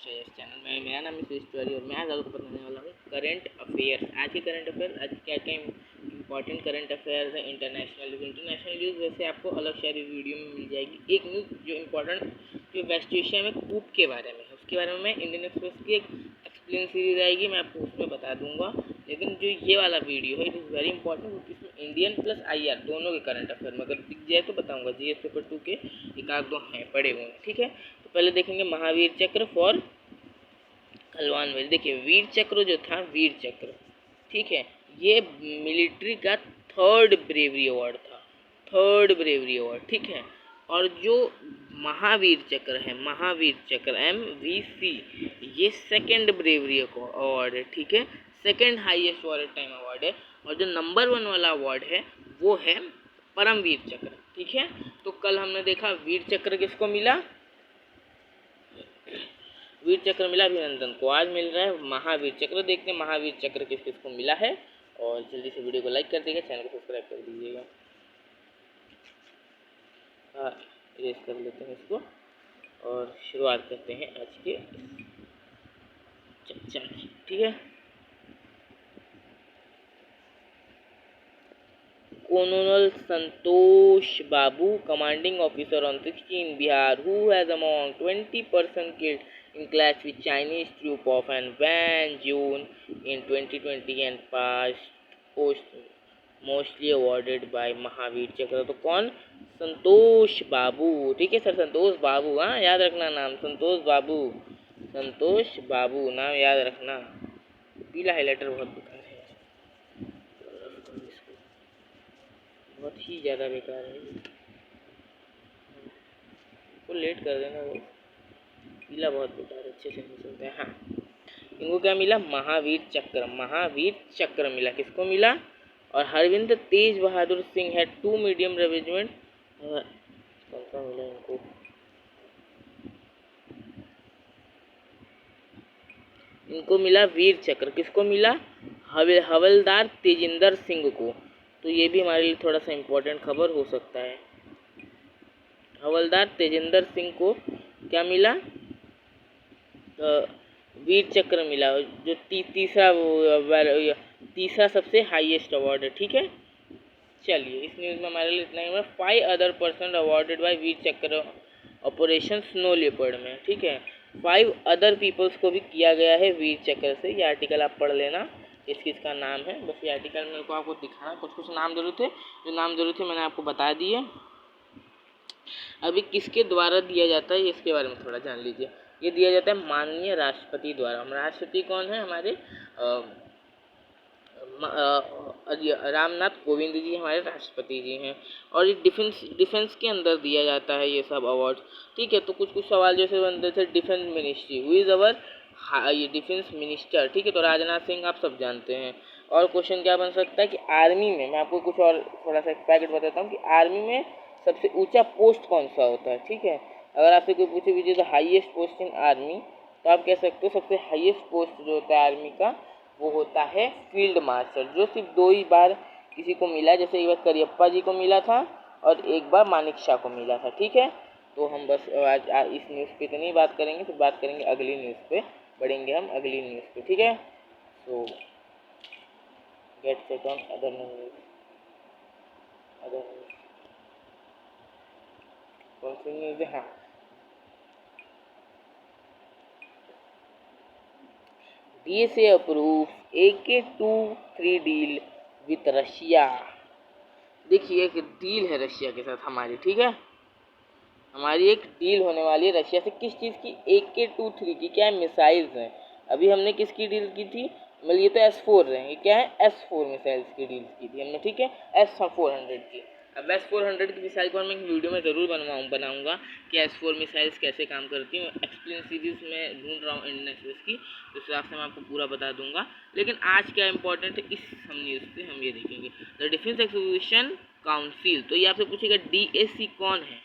Channel में। मेरा नाम है सुरेश तिवारी और मैं आज आपको बताने वाला हूँ करंट अफेयर्स। आज के करंट अफेयर्स, आज क्या क्या इंपॉर्टेंट करंट अफेयर्स है इंटरनेशनल न्यूज़ वैसे आपको अलग सारी वीडियो में मिल जाएगी। एक न्यूज़ जो इम्पोर्टेंट जो वेस्ट एशिया में कूप के बारे में है, उसके बारे में मैं इंडियन एक्सप्रेस की एक एक्सप्लेन सीरीज आएगी, मैं आपको उसमें बता दूंगा। लेकिन जो ये वाला वीडियो है इट इज़ वेरी इंपॉर्टेंट क्योंकि इसमें इंडियन प्लस IR दोनों के करंट अफेयर में अगर दिख जाए तो बताऊंगा। GS पेपर 2 के एक आध दो हैं पड़े हुए हैं, ठीक है। तो पहले देखेंगे महावीर चक्र फॉर कलवान वैली। देखिए वीर चक्र जो था, वीर चक्र, ठीक है, ये मिलिट्री का थर्ड ब्रेवरी अवार्ड था, थर्ड ब्रेवरी अवार्ड, ठीक है। और जो महावीर चक्र है, महावीर चक्र MVC, ये सेकंड ब्रेवरी अवार्ड है, ठीक है, second highest war time award है। और जो नंबर 1 वाला अवार्ड है वो है परमवीर चक्र, ठीक है। तो कल हमने देखा वीर चक्र किसको मिला, वीर चक्र मिला अभिनंदन को, आज मिल रहा है महावीर चक्र। देखते हैं महावीर चक्र किस किस को मिला है। और जल्दी से वीडियो को लाइक कर दीजिएगा, चैनल को सब्सक्राइब कर दीजिएगा। हाँ, इरेज कर लेते हैं इसको और शुरुआत करते हैं आज के चर्चा की, ठीक है। Colonel Santosh Babu, commanding officer on 16 Bihar, who has among 20 persons killed in clash with Chinese troop of an Van June in 2020 and post mostly awarded by Mahavir चक्र। तो कौन? संतोष बाबू, ठीक है सर, संतोष बाबू, हाँ याद रखना नाम, संतोष बाबू, संतोष बाबू नाम याद रखना। पीला हाईलाइटर बहुत बेकार है, बहुत ही ज़्यादा बेकार है, वो लेट कर देना, वो पीला बहुत बेकार, अच्छे से नहीं चलता है। हाँ, इनको क्या मिला? महावीर चक्र, महावीर चक्र मिला। किसको मिला? और हरविंद तेज बहादुर सिंह है 2 मीडियम रेजिमेंट, कौन सा मिला इनको? इनको मिला वीर चक्र। किसको मिला? हवलदार तेजिंदर सिंह को। तो ये भी हमारे लिए थोड़ा सा इम्पोर्टेंट खबर हो सकता है। हवलदार तेजिंदर सिंह को क्या मिला? वीर चक्र मिला, जो तीसरा सबसे हाईएस्ट अवार्ड है, ठीक है। चलिए इस न्यूज़ में हमारे लिए इतना ही। 5 अदर पर्सन अवार्डेड बाय वीर चक्र ऑपरेशन स्नो लेपर्ड में, ठीक है। 5 अदर पीपल्स को भी किया गया है वीर चक्र से। ये आर्टिकल आप पढ़ लेना, किस किस का नाम है। बस ये आर्टिकल मेरे को आपको दिखाना, कुछ कुछ नाम जरूर थे, जो नाम जरूर थे मैंने आपको बता दिए। अभी किसके द्वारा दिया जाता है इसके बारे में थोड़ा जान लीजिए। ये दिया जाता है माननीय राष्ट्रपति द्वारा। राष्ट्रपति कौन है? हमारे रामनाथ कोविंद जी हमारे राष्ट्रपति जी हैं। और ये डिफेंस के अंदर दिया जाता है ये सब अवार्ड, ठीक है। तो कुछ कुछ सवाल जैसे बनते थे, defence ministry, who is our ये डिफेंस मिनिस्टर, ठीक है, तो राजनाथ सिंह आप सब जानते हैं। और क्वेश्चन क्या बन सकता है कि आर्मी में, मैं आपको कुछ और थोड़ा सा फैक्ट बताता हूँ कि आर्मी में सबसे ऊंचा पोस्ट कौन सा होता है, ठीक है। अगर आपसे कोई पूछे which is the highest post in army, तो आप कह सकते हो सबसे हाईएस्ट पोस्ट जो होता है आर्मी का वो होता है फील्ड मार्शल, जो सिर्फ 2 ही बार किसी को मिला, जैसे एक बार करियप्पा जी को मिला था और एक बार मानिक शाह को मिला था, ठीक है। तो हम बस आज इस न्यूज़ पे इतनी बात करेंगे, फिर बात करेंगे अगली न्यूज़ पे, बढ़ेंगे हम अगली न्यूज़ पे, ठीक है। सो get set on other news, other news कौन सी न्यूज़ है? हाँ, DSA approve AK-23 deal with Russia. देखिए एक डील है रशिया के साथ हमारी, ठीक है, हमारी एक डील होने वाली है रशिया से। किस चीज़ की? AK-23 की। क्या है? मिसाइल्स हैं। अभी हमने किसकी डील की थी? मतलब ये तो S4 रहे, ये क्या है? S4 मिसाइल्स की डील की थी हमने, ठीक है, S400 की। अब S400 की मिसाइल को मैं एक वीडियो में ज़रूर बनाऊंगा कि S4 मिसाइल्स कैसे काम करती हैं। एक्सप्लेन सीरीज में ढूंढ रहा हूँ इंडियन एक्सप्रेस की, तो इस हिसाब से मैं आपको पूरा बता दूंगा। लेकिन आज क्या इंपॉर्टेंट है इस हम न्यूज़ से हम ये देखेंगे, द डिफेंस एक्विजिशन काउंसिल। तो ये आपसे पूछेगा DAC कौन है?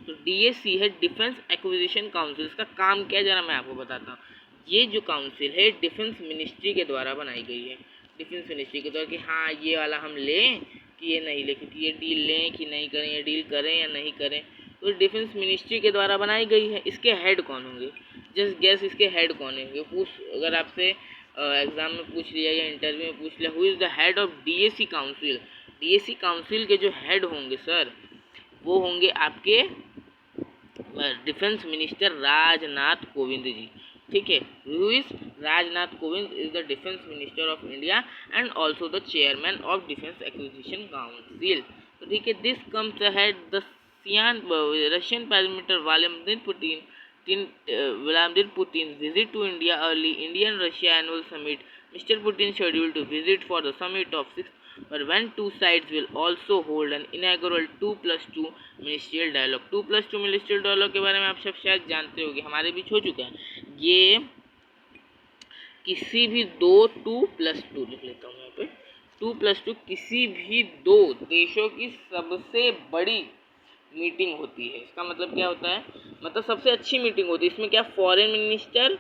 तो DAC है डिफेंस एक्विजिशन काउंसिल। इसका काम क्या है जरा मैं आपको बताता हूँ। ये जो काउंसिल है डिफेंस मिनिस्ट्री के द्वारा बनाई गई है, डिफेंस मिनिस्ट्री के द्वारा, कि हाँ ये वाला हम लें कि ये नहीं लें, क्योंकि ये डील लें कि नहीं करें, ये डील करें या नहीं करें, तो डिफेंस मिनिस्ट्री के द्वारा बनाई गई है। इसके हेड कौन होंगे? जस्ट गैस इसके हेड कौन है। ये पूछ अगर आपसे एग्जाम में पूछ लिया या इंटरव्यू में पूछ लिया, who is the head of DAC council. DAC council के जो हेड होंगे सर, वो होंगे आपके डिफेंस मिनिस्टर राजनाथ कोविंद जी। ठीक है, who is Rajnath Kovind is the defence minister of India and also the chairman of defence acquisition council. तो ठीक है, दिस कम्स अहेड द सियान Russian prime minister Vladimir Putin's visit to India early Indian-Russia annual summit. Mr. Putin scheduled to visit for the summit of 6, but when two sides will also hold an inaugural 2+2 ministerial dialogue. 2+2 ministerial dialogue के बारे में आप सब शायद जानते होंगे, हमारे बीच हो चुका है। ये किसी भी दो 2+2 लिख लेता हूँ यहाँ पे, 2+2 किसी भी दो देशों की सबसे बड़ी मीटिंग होती है। इसका मतलब क्या होता है, मतलब सबसे अच्छी मीटिंग होती है। इसमें क्या फॉरेन मिनिस्टर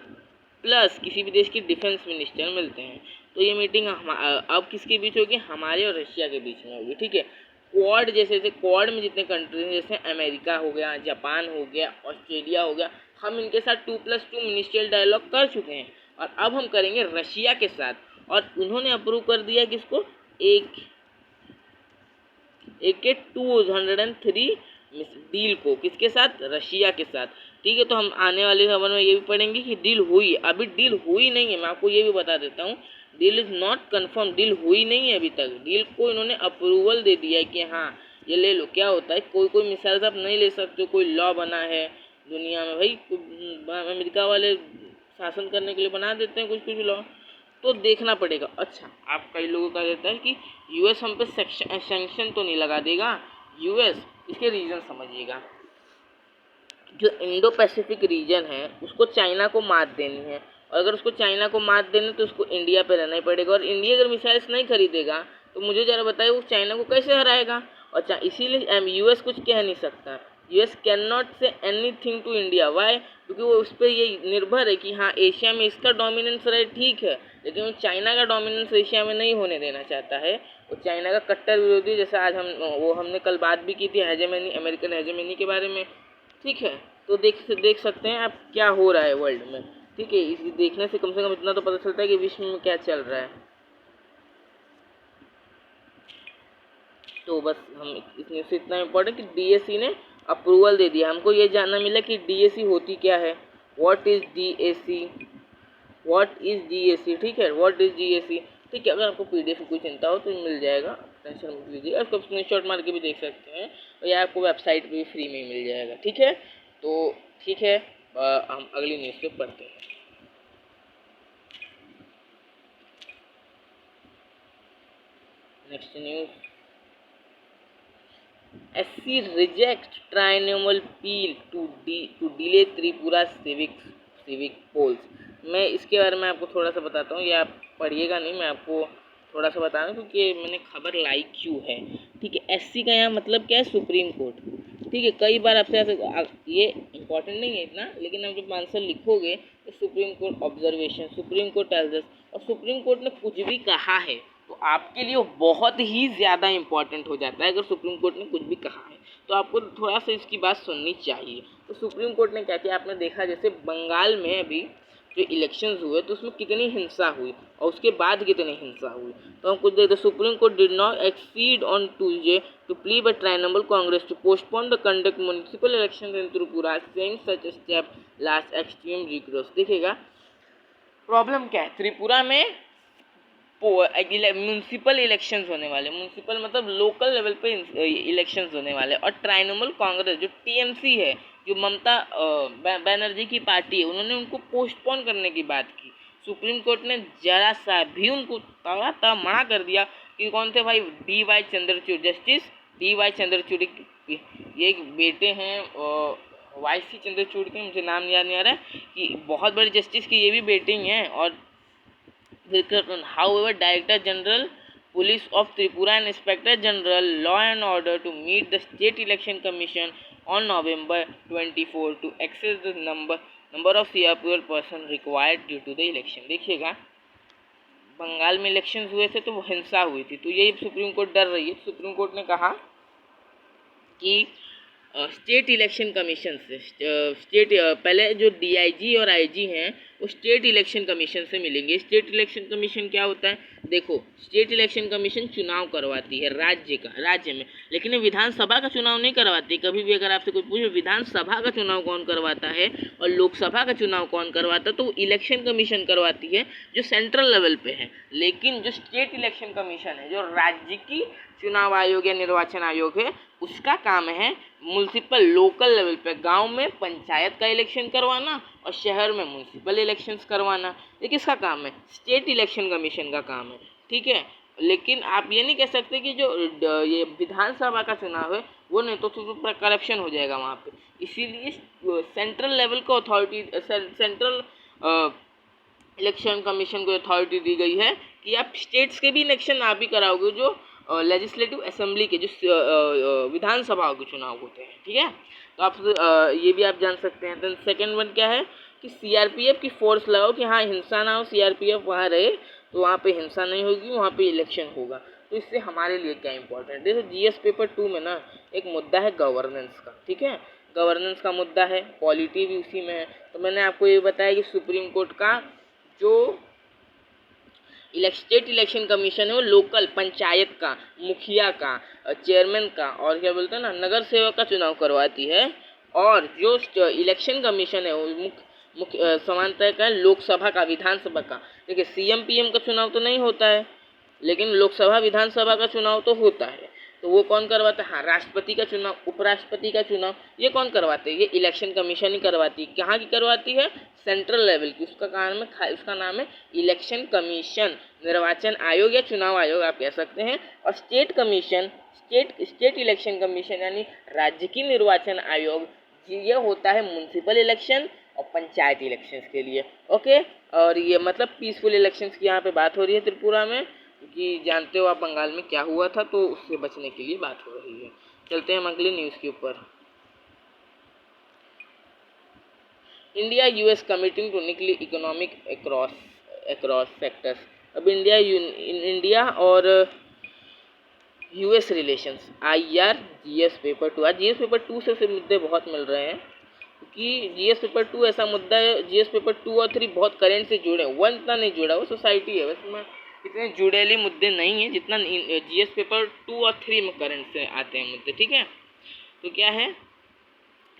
प्लस किसी भी देश की डिफेंस मिनिस्टर मिलते हैं। तो ये मीटिंग अब किसके बीच होगी, हमारे और रशिया के बीच में होगी। ठीक है, क्वाड जैसे क्वाड में जितने कंट्रीज हैं, जैसे अमेरिका हो गया, जापान हो गया, ऑस्ट्रेलिया हो गया, हम इनके साथ 2+2 मिनिस्ट्रियल डायलॉग कर चुके हैं और अब हम करेंगे रशिया के साथ। और उन्होंने अप्रूव कर दिया किसको, एक के 203 डील को, किसके साथ, रशिया के साथ। ठीक है, तो हम आने वाले खबर में ये भी पढ़ेंगे कि डील हुई, अभी डील हुई नहीं है। मैं आपको ये भी बता देता हूँ, deal is not confirm, deal हुई नहीं है अभी तक। डील को इन्होंने अप्रूवल दे दिया है कि हाँ ये ले लो। क्या होता है, कोई मिसाइल से आप नहीं ले सकते, कोई लॉ बना है दुनिया में भाई, अमेरिका वाले शासन करने के लिए बना देते हैं कुछ लॉ, तो देखना पड़ेगा। अच्छा, आप कई लोगों का रहता है कि यूएस हम पे सैंक्शन तो नहीं लगा देगा। यूएस, इसके रीजन समझिएगा। जो इंडो पैसिफिक रीजन है उसको चाइना को मात देनी है, और अगर उसको चाइना को मात देनी तो उसको इंडिया पे रहना ही पड़ेगा। और इंडिया अगर मिसाइल्स नहीं खरीदेगा तो मुझे जरा बताइए वो चाइना को कैसे हराएगा। और इसीलिए यूएस कुछ कह नहीं सकता। US can not say anything to India. Why? क्योंकि वो उस पर ये निर्भर है कि हाँ एशिया में इसका डोमिनेंस रहे, ठीक है, लेकिन वो चाइना का डोमिनेंस एशिया में नहीं होने देना चाहता है। वो चाइना का कट्टर विरोधी, जैसे आज हमने कल बात भी की थी हेजेमनी, अमेरिकन हेजेमनी के बारे में। ठीक है, तो देख सकते हैं आप क्या हो रहा है वर्ल्ड में। ठीक है, इसे देखने से कम इतना तो पता चलता है कि विश्व में क्या चल रहा है। तो बस हम इसमें से इतना इम्पोर्टेंट कि डीएसी ने अप्रूवल दे दिया। हमको ये जानना मिला कि डीएसी होती क्या है, what is DAC, what is DAC. ठीक है, व्हाट इज डीएसी। ठीक है, अगर आपको पीडीएफ की कोई चिंता हो तो मिल जाएगा, टेंशन मत लीजिए। उसको स्क्रीनशॉट मार के भी देख सकते हैं, और या आपको वेबसाइट पे भी फ्री में मिल जाएगा। ठीक है, तो ठीक है, हम अगली न्यूज़ पे पढ़ते हैं। Next news, SC rejects triennial appeal to delay Tripura civic polls। मैं इसके बारे में आपको थोड़ा सा बताता हूँ, ये आप पढ़िएगा नहीं, मैं आपको थोड़ा सा बता रहा हूँ क्योंकि मैंने खबर लाई क्यों है। ठीक है, SC का यहाँ मतलब क्या है, सुप्रीम कोर्ट। ठीक है, कई बार आपसे ये इंपॉर्टेंट नहीं है इतना, लेकिन आप जब आंसर लिखोगे तो supreme court observation, supreme court tells us, और सुप्रीम कोर्ट ने कुछ भी कहा है तो आपके लिए वो बहुत ही ज़्यादा इंपॉर्टेंट हो जाता है। अगर सुप्रीम कोर्ट ने कुछ भी कहा है तो आपको थोड़ा सा इसकी बात सुननी चाहिए। तो सुप्रीम कोर्ट ने क्या किया, आपने देखा जैसे बंगाल में अभी जो इलेक्शंस हुए तो उसमें कितनी हिंसा हुई और उसके बाद कितनी हिंसा हुई। तो हम कुछ देखते, supreme court did not accede on Tuesday to plead by Trinamool Congress to postpone the conduct municipal elections in Tripura, saying such step last extreme regress. देखिएगा प्रॉब्लम क्या है, त्रिपुरा में म्यूनसिपल इलेक्शंस होने वाले, म्यूनसिपल मतलब लोकल लेवल पे इलेक्शंस होने वाले, और ट्राइनोमल कांग्रेस जो टीएमसी है, जो ममता बनर्जी की पार्टी है, उन्होंने उनको पोस्टपोन करने की बात की। सुप्रीम कोर्ट ने जरा सा भी उनको तड़ा मना कर दिया कि कौन थे भाई, DY Chandrachud, justice DY Chandrachud, ये एक बेटे हैं YC चंद्रचूड़ के, मुझे नाम याद नहीं आ रहा है, कि बहुत बड़े जस्टिस की ये भी बेटे ही हैं। और however, Director General Police of Tripura and Inspector General Law and Order to meet the State Election Commission on November 24 to access the number of CRPL person required due to the election। देखिएगा बंगाल में election हुए थे तो हिंसा हुई थी, तो यही सुप्रीम कोर्ट डर रही है। सुप्रीम कोर्ट ने कहा कि स्टेट इलेक्शन कमीशन से स्टेट पहले जो डीआईजी और आईजी हैं वो स्टेट इलेक्शन कमीशन से मिलेंगे। स्टेट इलेक्शन कमीशन क्या होता है? देखो, स्टेट इलेक्शन कमीशन चुनाव करवाती है राज्य में, लेकिन विधानसभा का चुनाव नहीं करवाती। कभी भी अगर आपसे कोई पूछे विधानसभा का चुनाव कौन करवाता है और लोकसभा का चुनाव कौन करवाता है, तो वो इलेक्शन कमीशन करवाती है जो सेंट्रल लेवल पे है। लेकिन जो स्टेट इलेक्शन कमीशन है, जो राज्य की चुनाव आयोग या निर्वाचन आयोग है, उसका काम है म्युनिसिपल लोकल लेवल पे गांव में पंचायत का इलेक्शन करवाना और शहर में म्युनिसिपल इलेक्शंस करवाना। ये किसका काम है? स्टेट इलेक्शन कमीशन का काम है, ठीक है। लेकिन आप ये नहीं कह सकते कि जो ये विधानसभा का चुनाव है वो नहीं, तो करप्शन हो जाएगा वहाँ पे। इसीलिए सेंट्रल लेवल को अथॉरिटी, सेंट्रल इलेक्शन कमीशन को अथॉरिटी दी गई है कि आप स्टेट्स के भी इलेक्शन आप ही कराओगे, जो लेजिस्लेटिव असेंबली के, जो विधानसभा के चुनाव होते हैं, ठीक है। तो आप ये भी आप जान सकते हैं। देन सेकेंड वन क्या है कि सीआरपीएफ की फोर्स लगाओ कि हाँ हिंसा ना हो, सीआरपीएफ वहाँ रहे तो वहाँ पे हिंसा नहीं होगी, वहाँ पे इलेक्शन होगा। तो इससे हमारे लिए क्या इंपॉर्टेंट है? देखो जीएस पेपर 2 में ना एक मुद्दा है गवर्नेंस का, ठीक है। गवर्नेंस का मुद्दा है, पॉलिटी भी उसी में है। तो मैंने आपको ये बताया कि सुप्रीम कोर्ट का जो स्टेट इलेक्शन कमीशन है वो लोकल पंचायत का, मुखिया का, चेयरमैन का और क्या बोलते हैं ना नगर सेवक का चुनाव करवाती है। और जो इलेक्शन कमीशन है वो मुख्य समानता का लोकसभा का, विधानसभा का। देखिए सीएम पीएम का चुनाव तो नहीं होता है, लेकिन लोकसभा विधानसभा का चुनाव तो होता है। तो वो कौन करवाता है? हाँ, राष्ट्रपति का चुनाव, उपराष्ट्रपति का चुनाव, ये कौन करवाते हैं? ये इलेक्शन कमीशन ही करवाती है। कहाँ की करवाती है? सेंट्रल लेवल की। उसका नाम है इलेक्शन कमीशन, निर्वाचन आयोग या चुनाव आयोग आप कह सकते हैं। और state commission, state election commission यानी राज्य की निर्वाचन आयोग, ये होता है म्युनिसिपल इलेक्शन और पंचायत इलेक्शंस के लिए। ओके, और ये मतलब पीसफुल इलेक्शंस की यहाँ पे बात हो रही है त्रिपुरा में, क्योंकि जानते हो आप बंगाल में क्या हुआ था, तो उससे बचने के लिए बात हो रही है। चलते हैं हम अगले न्यूज़ के ऊपर। इंडिया यूएस कमिटिंग टू निकली इकोनॉमिक अक्रॉस सेक्टर्स। अब इंडिया और US relations, IR GS paper 2। आज जीएस पेपर 2 से मुद्दे बहुत मिल रहे हैं, क्योंकि जीएस पेपर 2 ऐसा मुद्दा है। जीएस पेपर 2 और 3 बहुत करंट से जुड़े हैं, 1 इतना नहीं जुड़ा, वो सोसाइटी है, वैसे में इतने जुड़ेली मुद्दे नहीं हैं जितना जीएस पेपर 2 और 3 में करंट से आते हैं मुद्दे, ठीक है। तो क्या है,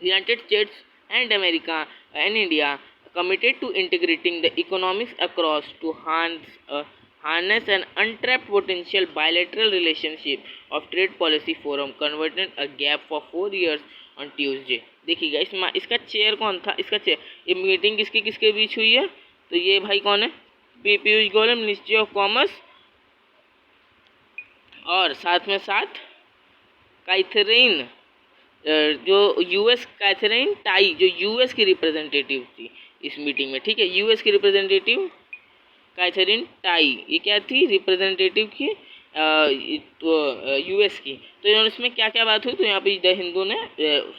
United states and America and India committed to integrating the economics across to harness an untapped potential bilateral relationship of trade policy forum converted a gap for 4 years on Tuesday। देखिएगा इसका चेयर कौन था? इसका chair, ये meeting किसके किसके बीच हुई है? तो ये भाई कौन है? Piyush Goyal, ministry of commerce, और साथ में साथ कैथरीन, जो यूएस कैथरीन टाई, जो यूएस की रिप्रेजेंटेटिव थी इस मीटिंग में, ठीक है। यूएस की रिप्रेजेंटेटिव कैथरीन टाई, ये क्या थी? रिप्रेजेंटेटिव की तो यूएस की। तो इन्होंने इसमें क्या क्या बात हुई, तो यहाँ पे द हिंदू ने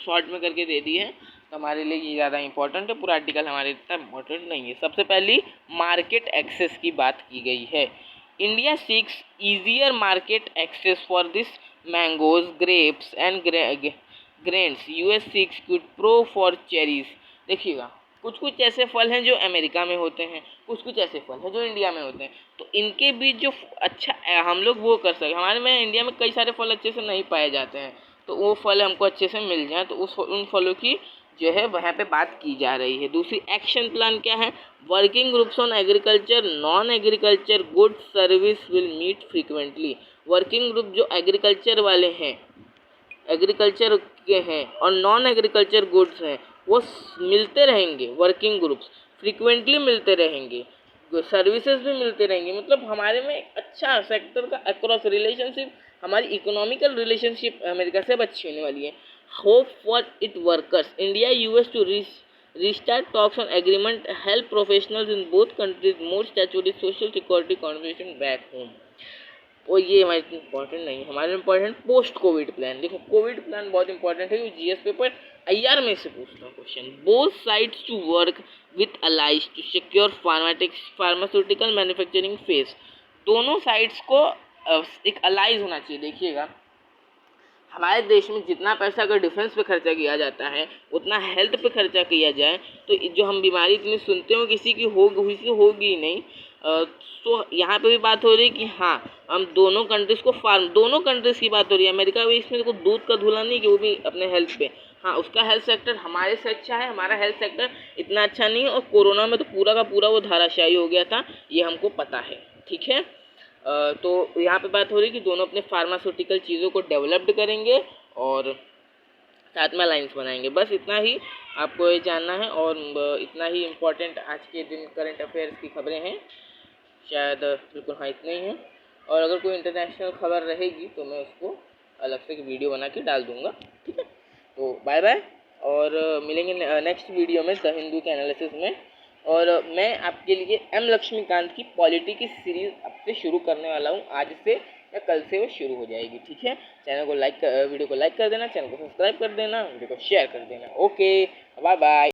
शॉर्ट में करके दे दी है, तो हमारे लिए ये ज़्यादा इंपॉर्टेंट है, पूरा आर्टिकल हमारे इतना इंपॉर्टेंट नहीं है। सबसे पहली मार्केट एक्सेस की बात की गई है। India seeks easier market access for this mangoes, grapes and grains, US seeks quid pro for cherries. देखिएगा, कुछ कुछ ऐसे फल हैं जो अमेरिका में होते हैं, कुछ कुछ ऐसे फल हैं जो इंडिया में होते हैं, तो इनके बीच जो अच्छा हम लोग वो कर सकते। हमारे में इंडिया में कई सारे फल अच्छे से नहीं पाए जाते हैं, तो वो फल हमको अच्छे से मिल जाए, तो उन फलों की जो है वहाँ पे बात की जा रही है। दूसरी एक्शन प्लान क्या है? Working groups on agriculture, non agriculture goods service will meet frequently. Working group जो एग्रीकल्चर वाले हैं, एग्रीकल्चर के हैं और नॉन एग्रीकल्चर गुड्स हैं, वो मिलते रहेंगे। वर्किंग ग्रुप्स फ्रीक्वेंटली मिलते रहेंगे, सर्विसेज भी मिलते रहेंगे। मतलब हमारे में एक अच्छा सेक्टर का अक्रॉस रिलेशनशिप, हमारी इकोनॉमिकल रिलेशनशिप अमेरिका से अच्छी होने वाली है। Hope for it workers, India US to restart talks on agreement help professionals in both countries more statutory social security contribution back home। और ये हमारे इंपॉर्टेंट नहीं है, हमारे इंपॉर्टेंट पोस्ट कोविड प्लान। देखो कोविड प्लान बहुत इंपॉर्टेंट है, GS paper IR में से पूछता हूँ question. Both sides to work with allies to secure pharmaceutical manufacturing face. दोनों साइड्स को एक अलाइज होना चाहिए। देखिएगा, हमारे देश में जितना पैसा अगर डिफेंस पे खर्चा किया जाता है उतना हेल्थ पे खर्चा किया जाए तो जो हम बीमारी इतनी सुनते हो किसी की होगी ही नहीं। तो यहाँ पे भी बात हो रही है कि हाँ हम दोनों कंट्रीज़ को दोनों कंट्रीज़ की बात हो रही है। अमेरिका भी इसमें देखो दूध का धुला नहीं कि वो भी अपने हेल्थ पे, हाँ उसका हेल्थ सेक्टर हमारे से अच्छा है, हमारा हेल्थ सेक्टर इतना अच्छा नहीं है। और कोरोना में तो पूरा का पूरा वो धाराशायी हो गया था, ये हमको पता है, ठीक है। तो यहाँ पे बात हो रही है कि दोनों अपने फार्मास्यूटिकल चीज़ों को डेवलप्ड करेंगे और साथ में अलायंस बनाएंगे। बस इतना ही आपको ये जानना है और इतना ही इम्पोर्टेंट आज के दिन करंट अफेयर्स की खबरें हैं, शायद बिल्कुल हाँ इतना ही है। और अगर कोई इंटरनेशनल खबर रहेगी तो मैं उसको अलग से एक वीडियो बना के डाल दूँगा, ठीक है। तो बाय बाय और मिलेंगे नेक्स्ट वीडियो में द हिंदू के एनालिसिस में। और मैं आपके लिए एम लक्ष्मीकांत की पॉलिटी की सीरीज़ अब से शुरू करने वाला हूँ, आज से या कल से वो शुरू हो जाएगी, ठीक है। चैनल को वीडियो को लाइक कर देना, चैनल को सब्सक्राइब कर देना, वीडियो को शेयर कर देना। Okay bye bye.